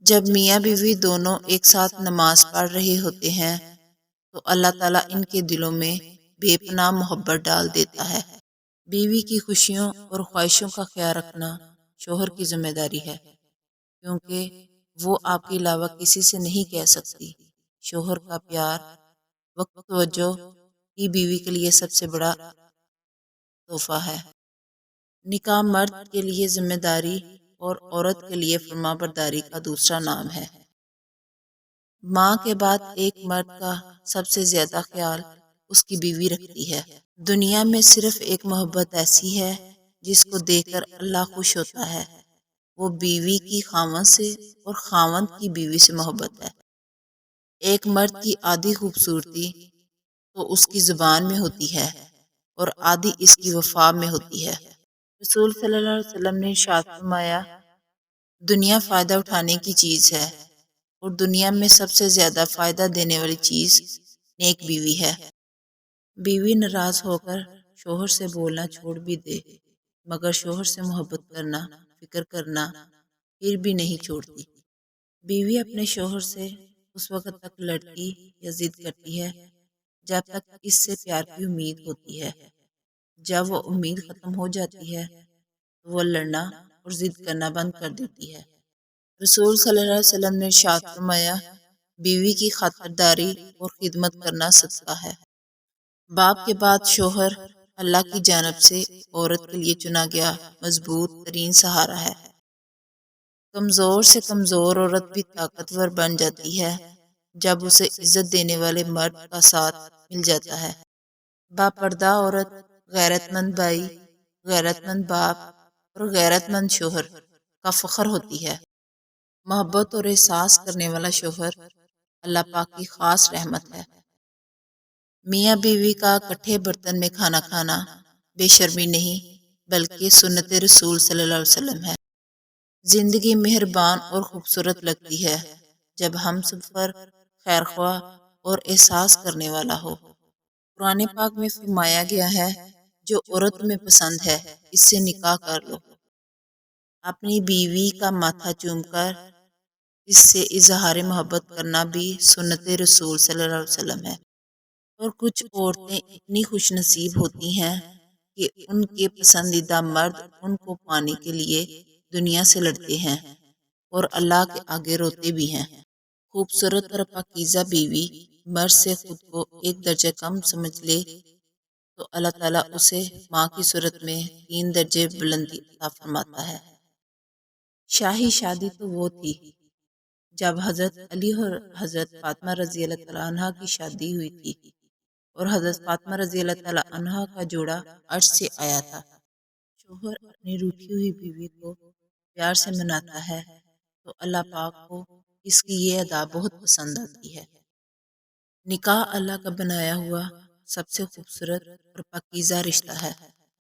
جب میاں بیوی دونوں ایک ساتھ نماز پڑھ رہے ہوتے ہیں تو اللہ تعالیٰ ان کے دلوں میں بے پناہ محبت ڈال دیتا ہے۔ بیوی کی خوشیوں اور خواہشوں کا خیال رکھنا شوہر کی ذمہ داری ہے، کیونکہ وہ آپ کے علاوہ کسی سے نہیں کہہ سکتی۔ شوہر کا پیار، وقت، توجہ ہی بیوی کے لیے سب سے بڑا تحفہ ہے۔ نکاح مرد کے لیے ذمہ داری اور عورت کے لیے فرما برداری کا دوسرا نام ہے۔ ماں کے بعد ایک مرد کا سب سے زیادہ خیال اس کی بیوی رکھتی ہے۔ دنیا میں صرف ایک محبت ایسی ہے جس کو دیکھ کر اللہ خوش ہوتا ہے، وہ بیوی کی خاوند سے اور خاوند کی بیوی سے محبت ہے۔ ایک مرد کی آدھی خوبصورتی تو اس کی زبان میں ہوتی ہے اور آدھی اس کی وفا میں ہوتی ہے۔ رسول صلی اللہ علیہ وسلم نے ارشاد فرمایا، دنیا فائدہ اٹھانے کی چیز ہے اور دنیا میں سب سے زیادہ فائدہ دینے والی چیز نیک بیوی ہے۔ بیوی ناراض ہو کر شوہر سے بولنا چھوڑ بھی دے، مگر شوہر سے محبت کرنا، فکر کرنا پھر بھی نہیں چھوڑتی۔ بیوی اپنے شوہر سے اس وقت تک لڑتی یا ضد کرتی ہے جب تک اس سے پیار کی امید ہوتی ہے۔ جب وہ امید ختم ہو جاتی ہے تو وہ لڑنا اور ضد کرنا بند کر دیتی ہے۔ رسول صلی اللہ علیہ وسلم نے ارشاد فرمایا، بیوی کی خاطرداری اور خدمت کرنا صدقہ ہے۔ باپ کے بعد شوہر اللہ کی جانب سے عورت کے لیے چنا گیا مضبوط ترین سہارا ہے۔ کمزور سے کمزور عورت بھی طاقتور بن جاتی ہے جب اسے عزت دینے والے مرد کا ساتھ مل جاتا ہے۔ باپردہ عورت غیرت مند بھائی، غیرت مند باپ اور غیرت مند شوہر کا فخر ہوتی ہے۔ محبت اور احساس کرنے والا شوہر اللہ پاک کی خاص رحمت ہے۔ میاں بیوی کا اکٹھے برتن میں کھانا کھانا بے شرمی نہیں بلکہ سنت رسول صلی اللہ علیہ وسلم ہے۔ زندگی مہربان اور خوبصورت لگتی ہے جب ہم سفر خیر خواہ اور احساس کرنے والا ہو۔ قرآن پاک میں فرمایا گیا ہے، جو عورت تمہیں پسند ہے اس سے نکاح کر لو۔ اپنی بیوی کا ماتھا چوم کر اس سے اظہار محبت کرنا بھی سنت رسول صلی اللہ علیہ وسلم ہے۔ اور کچھ عورتیں اتنی خوش نصیب ہوتی ہیں کہ ان کے پسندیدہ مرد ان کو پانے کے لیے دنیا سے لڑتے ہیں اور اللہ کے آگے روتے بھی ہیں۔ خوبصورت اور پاکیزہ بیوی مرد سے خود کو ایک درجہ کم سمجھ لے تو اللہ تعالیٰ اسے ماں کی صورت میں 3 درجے بلندی عطا فرماتا ہے۔ شاہی شادی تو وہ تھی جب حضرت علی اور حضرت فاطمہ رضی اللہ تعالیٰ عنہ کی شادی ہوئی تھی اور حضرت فاطمہ رضی اللہ تعالیٰ عنہ کا جوڑا عرش سے آیا تھا۔ شوہر اپنی روٹھی ہوئی بیوی کو پیار سے مناتا ہے تو اللہ پاک کو اس کی یہ ادا بہت پسند آتی ہے۔ نکاح اللہ کا بنایا ہوا سب سے خوبصورت اور پاکیزہ رشتہ ہے۔